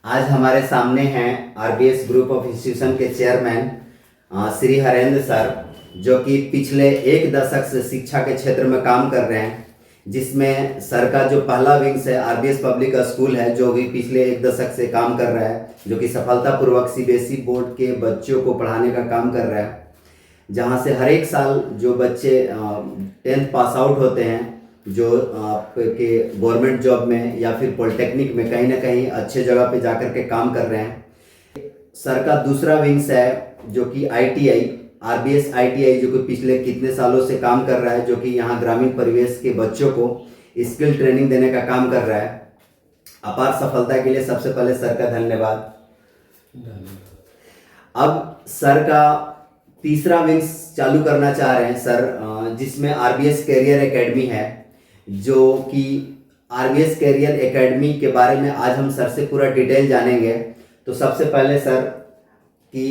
आज हमारे सामने हैं आरबीएस ग्रुप ऑफ इंस्टीट्यूशन के चेयरमैन श्री हरेंद्र सर, जो कि पिछले एक दशक से शिक्षा के क्षेत्र में काम कर रहे हैं, जिसमें सर का जो पहला विंग्स है आरबीएस पब्लिक स्कूल है, जो भी पिछले एक दशक से काम कर रहा है, जो कि सफलतापूर्वक सीबीएसई बोर्ड के बच्चों को पढ़ाने का काम कर रहा है, जहां से हर एक साल जो बच्चे 10th पास आउट होते हैं, जो आपके गवर्नमेंट जॉब में या फिर पॉलिटेक्निक में कहीं ना कहीं अच्छे जगह पे जाकर के काम कर रहे हैं। सर का दूसरा विंग्स है जो कि आईटीआई, आरबीएस आईटीआई, जो कि पिछले कितने सालों से काम कर रहा है, जो कि यहाँ ग्रामीण परिवेश के बच्चों को स्किल ट्रेनिंग देने का काम कर रहा है। अपार सफलता के लिए सबसे पहले सर का धन्यवाद। अब सर का तीसरा विंग्स चालू करना चाह रहे हैं सर, जिसमें आरबीएस कैरियर एकेडमी है, जो कि आरबीएस कैरियर एकेडमी के बारे में आज हम सर से पूरा डिटेल जानेंगे। तो सबसे पहले सर कि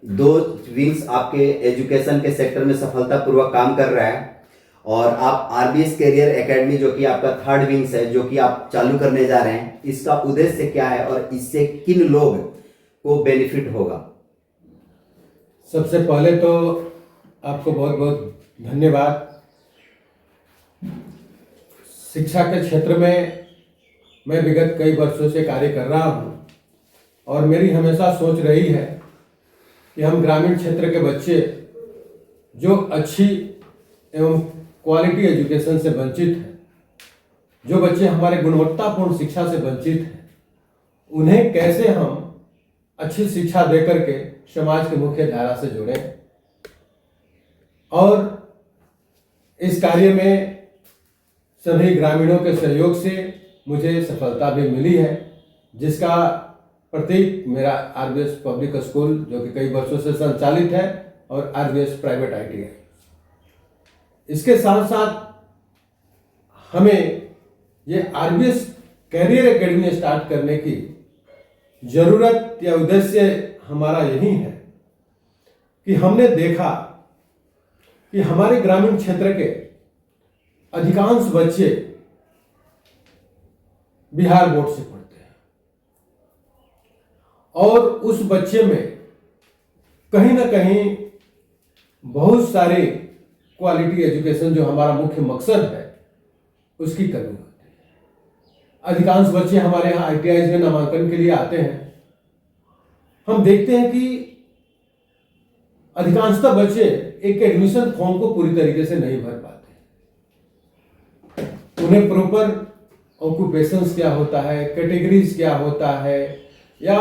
दो विंग्स आपके एजुकेशन के सेक्टर में सफलतापूर्वक काम कर रहा है, और आप आरबीएस कैरियर एकेडमी जो कि आपका थर्ड विंग्स है, जो कि आप चालू करने जा रहे हैं, इसका उद्देश्य क्या है और इससे किन लोग को बेनिफिट होगा? सबसे पहले तो आपको बहुत बहुत धन्यवाद। शिक्षा के क्षेत्र में मैं विगत कई वर्षों से कार्य कर रहा हूँ, और मेरी हमेशा सोच रही है कि हम ग्रामीण क्षेत्र के बच्चे जो अच्छी एवं क्वालिटी एजुकेशन से वंचित हैं, जो बच्चे हमारे गुणवत्तापूर्ण शिक्षा से वंचित हैं, उन्हें कैसे हम अच्छी शिक्षा देकर के समाज के मुख्य धारा से जोड़ें। और इस कार्य में सभी ग्रामीणों के सहयोग से मुझे सफलता भी मिली है, जिसका प्रतीक मेरा आरबीएस पब्लिक स्कूल, जो कि कई वर्षों से संचालित है, और आरबीएस प्राइवेट आईटीआई। इसके साथ साथ हमें ये आरबीएस कैरियर एकेडमी स्टार्ट करने की जरूरत या उद्देश्य हमारा यही है कि हमने देखा कि हमारे ग्रामीण क्षेत्र के अधिकांश बच्चे बिहार बोर्ड से पढ़ते हैं, और उस बच्चे में कहीं ना कहीं बहुत सारी क्वालिटी एजुकेशन, जो हमारा मुख्य मकसद है, उसकी कमी होती है। अधिकांश बच्चे हमारे यहाँ आईटीआई में नामांकन के लिए आते हैं। हम देखते हैं कि अधिकांशतः बच्चे एक एडमिशन फॉर्म को पूरी तरीके से नहीं भर पाते। उन्हें प्रॉपर ऑक्यूपेशंस क्या होता है, कैटेगरीज क्या होता है, या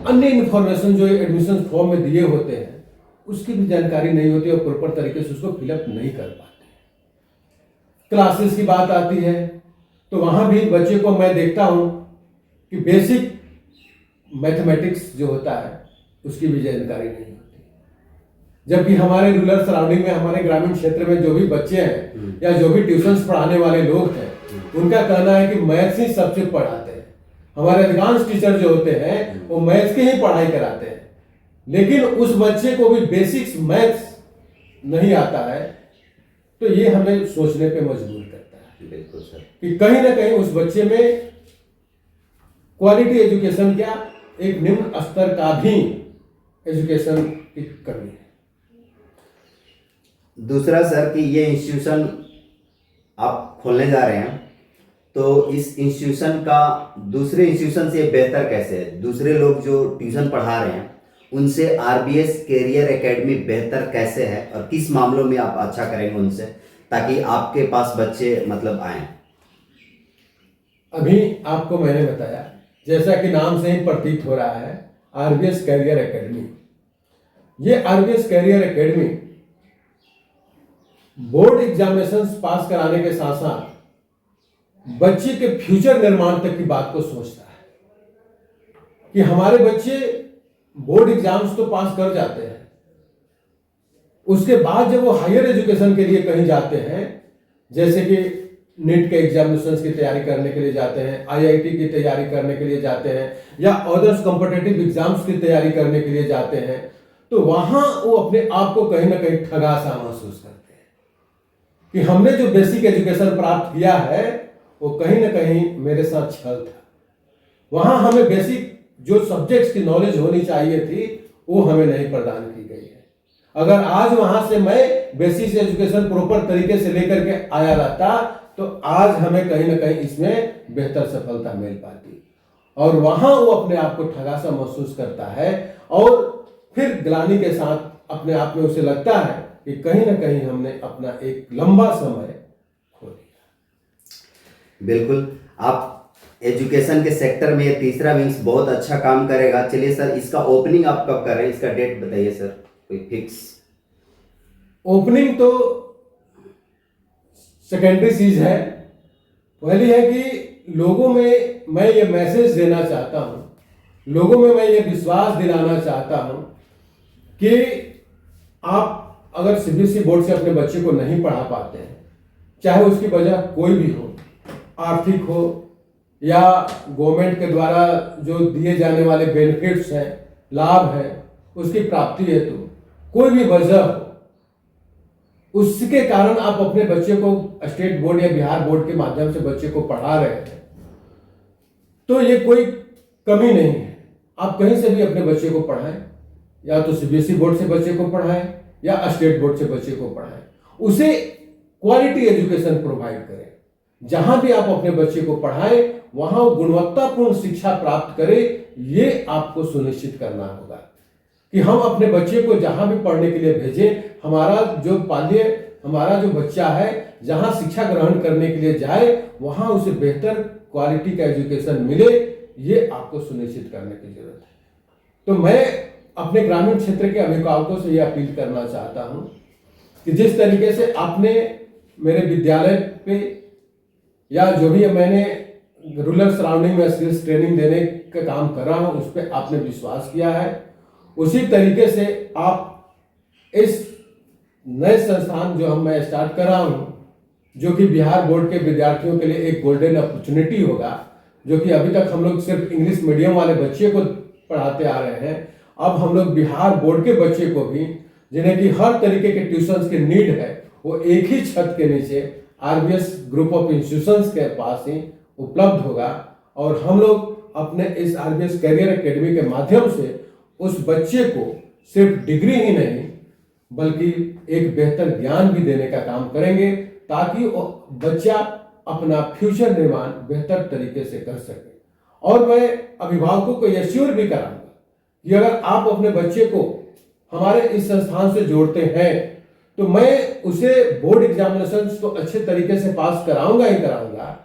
अन्य इंफॉर्मेशन जो एडमिशन फॉर्म में दिए होते हैं, उसकी भी जानकारी नहीं होती और प्रॉपर तरीके से उसको फिलअप नहीं कर पाते। क्लासेस की बात आती है तो वहां भी बच्चे को मैं देखता हूं कि बेसिक मैथमेटिक्स जो होता है उसकी भी जानकारी नहीं होती। जबकि हमारे रूरल सराउंडिंग में, हमारे ग्रामीण क्षेत्र में जो भी बच्चे हैं या जो भी ट्यूशंस पढ़ाने वाले लोग हैं, उनका कहना है कि मैथ्स ही सबसे पढ़ाते हैं। हमारे अधिकांश टीचर जो होते हैं वो मैथ्स की ही पढ़ाई कराते हैं, लेकिन उस बच्चे को भी बेसिक्स मैथ्स नहीं आता है। तो ये हमें सोचने पे मजबूर करता है। बिल्कुल सर, कि कहीं ना कहीं उस बच्चे में क्वालिटी एजुकेशन क्या, एक निम्न स्तर का भी एजुकेशन की कमी है। दूसरा सर कि ये इंस्टीट्यूशन आप खोलने जा रहे हैं, तो इस इंस्टीट्यूशन का दूसरे इंस्टीट्यूशन से बेहतर कैसे है? दूसरे लोग जो ट्यूशन पढ़ा रहे हैं उनसे आरबीएस कैरियर एकेडमी बेहतर कैसे है, और किस मामलों में आप अच्छा करेंगे उनसे, ताकि आपके पास बच्चे मतलब आए? अभी आपको मैंने बताया, जैसा कि नाम से ही प्रतीत हो रहा है, आरबीएस कैरियर एकेडमी। ये RBS career academy board examinations pass कराने के साथ साथ बच्चे के फ्यूचर निर्माण तक की बात को सोचता है कि हमारे बच्चे बोर्ड एग्जाम्स तो पास कर जाते हैं, उसके बाद जब वो हायर एजुकेशन के लिए कहीं जाते हैं, जैसे कि नीट के एग्जामिनेशंस की तैयारी करने के लिए जाते हैं, आईआईटी की तैयारी करने के लिए जाते हैं, या अदर्स कॉम्पिटिटिव एग्जाम्स की तैयारी करने के लिए जाते हैं, तो वहां वो अपने आप को कहीं ना कहीं ठगा सा महसूस करते हैं कि हमने जो बेसिक एजुकेशन प्राप्त किया है वो कहीं ना कहीं मेरे साथ छल था। वहां हमें बेसिक जो सब्जेक्ट्स की नॉलेज होनी चाहिए थी वो हमें नहीं प्रदान की गई है। अगर आज वहां से मैं बेसिक एजुकेशन प्रॉपर तरीके से लेकर के आया रहता तो आज हमें कहीं ना कहीं इसमें बेहतर सफलता मिल पाती, और वहां वो अपने आप को ठगा सा महसूस करता है और फिर ग्लानि के साथ अपने आप में उसे लगता है कि कहीं ना कहीं हमने अपना एक लंबा समय खो दिया। बिल्कुल, आप एजुकेशन के सेक्टर में ये तीसरा विंग्स बहुत अच्छा काम करेगा। चलिए सर, इसका ओपनिंग आप कब कर रहे हैं, इसका डेट बताइए सर, कोई फिक्स। ओपनिंग तो सेकेंडरी चीज है। पहली है कि लोगों में मैं ये मैसेज देना चाहता हूं, लोगों में मैं ये विश्वास दिलाना चाहता हूं कि आप अगर सीबीएसई बोर्ड से अपने बच्चे को नहीं पढ़ा पाते हैं, चाहे उसकी वजह कोई भी हो, आर्थिक हो या गवर्नमेंट के द्वारा जो दिए जाने वाले बेनिफिट्स हैं, लाभ है, उसकी प्राप्ति हेतु कोई भी वजह हो, उसके कारण आप अपने बच्चे को स्टेट बोर्ड या बिहार बोर्ड के माध्यम से बच्चे को पढ़ा रहे हैं, तो ये कोई कमी नहीं है। आप कहीं से भी अपने बच्चे को पढ़ाएं, या तो सीबीएसई बोर्ड से बच्चे को पढ़ाएं या स्टेट बोर्ड से बच्चे को पढ़ाएं, उसे क्वालिटी एजुकेशन प्रोवाइड करें। जहां भी आप अपने बच्चे को पढ़ाएं वहां गुणवत्तापूर्ण शिक्षा प्राप्त करें, ये आपको सुनिश्चित करना होगा कि हम अपने बच्चे को जहां भी पढ़ने के लिए भेजें, हमारा जो बच्चा है जहां शिक्षा ग्रहण करने के लिए जाए वहां उसे बेहतर क्वालिटी का एजुकेशन मिले, ये आपको सुनिश्चित करने की जरूरत है। तो मैं अपने ग्रामीण क्षेत्र के अभिभावकों से यह अपील करना चाहता हूं कि जिस तरीके से आपने मेरे विद्यालय पे या जो भी मैंने रूरल सराउंडिंग में स्किल्स ट्रेनिंग देने का काम कर रहा हूं, उस पर आपने विश्वास किया है, उसी तरीके से आप इस नए संस्थान जो मैं स्टार्ट कर रहा हूं, जो कि बिहार बोर्ड के विद्यार्थियों के लिए एक गोल्डन अपॉर्चुनिटी होगा, जो कि अभी तक हम लोग सिर्फ इंग्लिश मीडियम वाले बच्चे को पढ़ाते आ रहे हैं, अब हम लोग बिहार बोर्ड के बच्चे को भी, जिन्हें कि हर तरीके के ट्यूशंस की नीड है, वो एक ही छत के नीचे आरबीएस ग्रुप ऑफ इंस्टीट्यूशंस के पास ही उपलब्ध होगा। और हम लोग अपने इस आरबीएस कैरियर एकेडमी के माध्यम से उस बच्चे को सिर्फ डिग्री ही नहीं बल्कि एक बेहतर ज्ञान भी देने का काम करेंगे, ताकि वो बच्चा अपना फ्यूचर निर्माण बेहतर तरीके से कर सके। और मैं अभिभावकों को यह श्योर भी कराऊंगा कि अगर आप अपने बच्चे को हमारे इस संस्थान से जोड़ते हैं तो मैं उसे बोर्ड एग्जामिनेशन तो अच्छे तरीके से पास कराऊंगा ही कराऊंगा,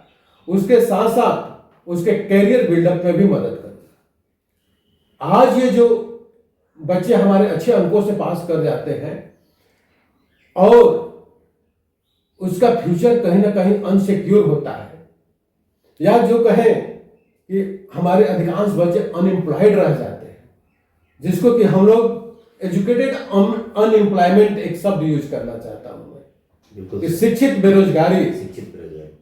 उसके साथ साथ उसके कैरियर बिल्डअप में भी मदद करूंगा। आज ये जो बच्चे हमारे अच्छे अंकों से पास कर जाते हैं और उसका फ्यूचर कहीं ना कहीं अनसिक्योर होता है, या जो कहें कि हमारे अधिकांश बच्चे अनएम्प्लॉयड रह जाते हैं, जिसको कि हम लोग एजुकेटेड अनएम्प्लॉयमेंट एक शब्द यूज करना चाहता हूं मैं, कि शिक्षित बेरोजगारी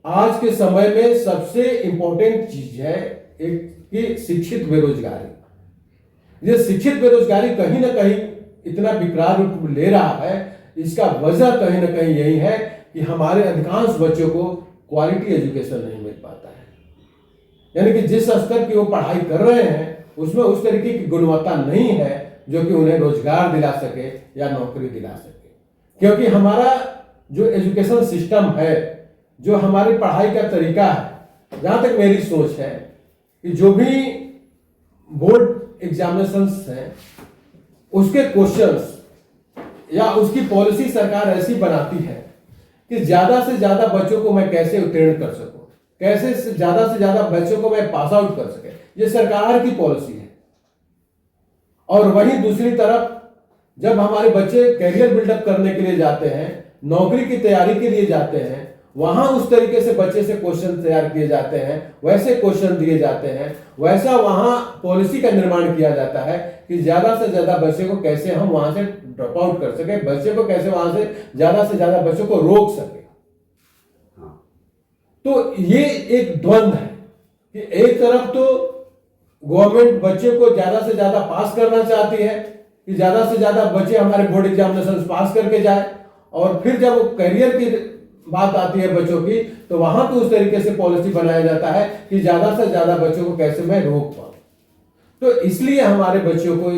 आज के समय में सबसे इंपॉर्टेंट चीज है, एक कि शिक्षित बेरोजगारी। ये शिक्षित बेरोजगारी कहीं ना कहीं इतना विकराल रूप ले रहा है, इसका वजह कहीं ना कहीं यही है कि हमारे अधिकांश बच्चों को क्वालिटी एजुकेशन नहीं मिल पाता है, यानी कि जिस स्तर की वो पढ़ाई कर रहे हैं उसमें उस तरीके की गुणवत्ता नहीं है जो कि उन्हें रोजगार दिला सके या नौकरी दिला सके। क्योंकि हमारा जो एजुकेशन सिस्टम है, जो हमारी पढ़ाई का तरीका है, जहां तक मेरी सोच है कि जो भी बोर्ड एग्जामिनेशंस हैं उसके क्वेश्चंस या उसकी पॉलिसी सरकार ऐसी बनाती है कि ज्यादा से ज्यादा बच्चों को मैं कैसे उत्तीर्ण कर सकूं, कैसे से ज्यादा बच्चों को मैं पास आउट कर सके, ये सरकार की पॉलिसी है। और वहीं दूसरी तरफ जब हमारे बच्चे कैरियर बिल्डअप करने के लिए जाते हैं, नौकरी की तैयारी के लिए जाते हैं, वहां उस तरीके से बच्चे से क्वेश्चन तैयार किए जाते हैं, वैसे क्वेश्चन दिए जाते हैं, वैसा वहां पॉलिसी का निर्माण किया जाता है कि ज्यादा से ज्यादा बच्चे को कैसे हम वहां से ड्रॉप आउट कर सके, बच्चे को कैसे वहां से ज्यादा बच्चों को रोक सके। तो ये एक द्वंद्व है कि एक तरफ तो गवर्नमेंट बच्चे को ज्यादा से ज्यादा पास करना चाहती है कि ज्यादा से ज्यादा बच्चे हमारे बोर्ड एग्जामिनेशन पास करके जाए, और फिर जब वो करियर की बात आती है बच्चों की, तो वहां तो उस तरीके से पॉलिसी बनाया जाता है कि ज्यादा से ज्यादा बच्चों को कैसे मैं रोक पाऊं। तो इसलिए हमारे बच्चों को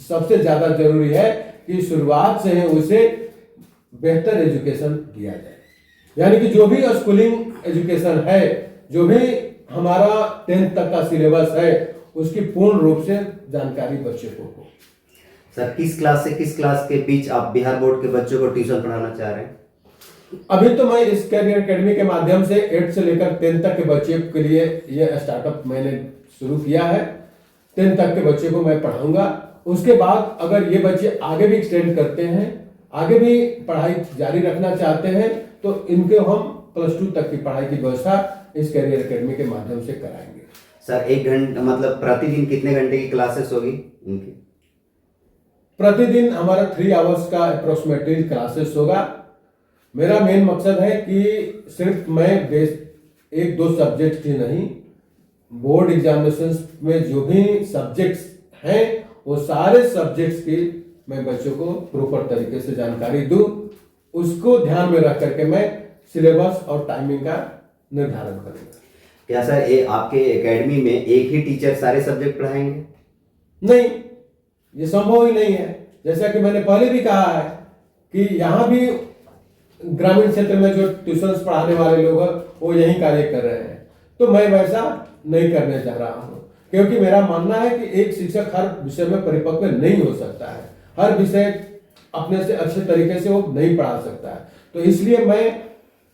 सबसे ज्यादा जरूरी है कि शुरुआत से ही उसे बेहतर एजुकेशन दिया जाए। यानी कि जो भी स्कूलिंग एजुकेशन है, जो भी हमारा 10th तक का सिलेबस है, उसकी पूर्ण रूप से जानकारी बच्चे को हो। सर किस क्लास से किस क्लास के बीच आप बिहार बोर्ड के बच्चों को ट्यूशन पढ़ाना चाह रहे हैं? अभी तो मैं इस कैरियर एकेडमी के माध्यम से 8 से लेकर 10 तक के बच्चे के लिए यह स्टार्टअप मैंने शुरू किया है। 10 तक के बच्चे को मैं पढ़ाऊंगा। उसके बाद अगर ये बच्चे आगे भी एक्सटेंड करते हैं, आगे भी पढ़ाई जारी रखना चाहते हैं, तो इनके हम +2 तक की पढ़ाई की व्यवस्था इस कैरियर एकेडमी के माध्यम से कराएंगे। सर 1 घंटा मतलब प्रतिदिन कितने घंटे की क्लासेस होगी इनकी? प्रतिदिन हमारा 3 आवर्स का अप्रोक्सीमेटली क्लासेस होगा। मेरा मेन मकसद है कि सिर्फ मैं 1-2 सब्जेक्ट ही नहीं, बोर्ड एग्जामिनेशंस में जो भी सब्जेक्ट्स हैं वो सारे सब्जेक्ट्स की मैं बच्चों को प्रॉपर तरीके से जानकारी दूं। उसको ध्यान में रख करके मैं सिलेबस और टाइमिंग का निर्धारण करूंगा। क्या सर ये आपके एकेडमी में एक ही टीचर सारे सब्जेक्ट पढ़ाएंगे? नहीं, ये संभव ही नहीं है। जैसा कि मैंने पहले भी कहा है कि यहाँ भी ग्रामीण क्षेत्र में जो ट्यूशंस पढ़ाने वाले लोग हैं वो यही कार्य कर रहे हैं, तो मैं वैसा नहीं करने जा रहा हूँ, क्योंकि मेरा मानना है कि एक शिक्षक हर विषय में परिपक्व नहीं हो सकता है, हर विषय अपने से अच्छे तरीके से वो नहीं पढ़ा सकता है। तो इसलिए मैं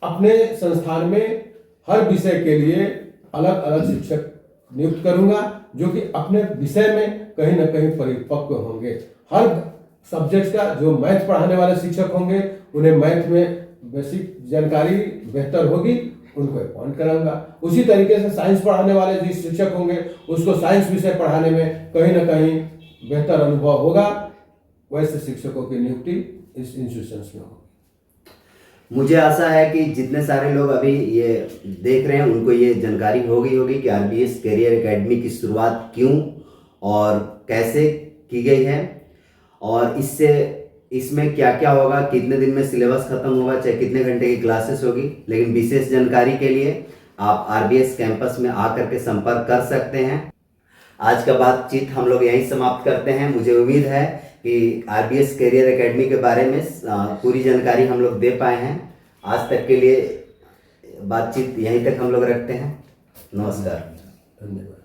अपने संस्थान में हर विषय के लिए अलग अलग शिक्षक नियुक्त करूंगा, जो कि अपने विषय में कहीं ना कहीं परिपक्व होंगे। हर सब्जेक्ट का जो मैथ पढ़ाने वाले शिक्षक होंगे, उन्हें मैथ में बेसिक जानकारी बेहतर होगी, उनको अपॉइंट कराऊंगा। उसी तरीके से साइंस पढ़ाने वाले जिस शिक्षक होंगे, उसको साइंस विषय पढ़ाने में कहीं ना कहीं बेहतर अनुभव होगा, वैसे शिक्षकों की नियुक्ति इस इंस्टीट्यूशंस में होगी। मुझे आशा है कि जितने सारे लोग अभी ये देख रहे हैं उनको ये जानकारी होगी कि आरबीएस कैरियर एकेडमी की शुरुआत क्यों और कैसे की गई है, और इसमें क्या क्या होगा, कितने दिन में सिलेबस खत्म होगा, चाहे कितने घंटे की क्लासेस होगी। लेकिन विशेष जानकारी के लिए आप आरबीएस कैंपस में आकर के संपर्क कर सकते हैं। आज का बातचीत हम लोग यहीं समाप्त करते हैं। मुझे उम्मीद है कि आरबीएस कैरियर एकेडमी के बारे में पूरी जानकारी हम लोग दे पाए हैं। आज तक के लिए बातचीत यहीं तक हम लोग रखते हैं। नमस्कार। धन्यवाद।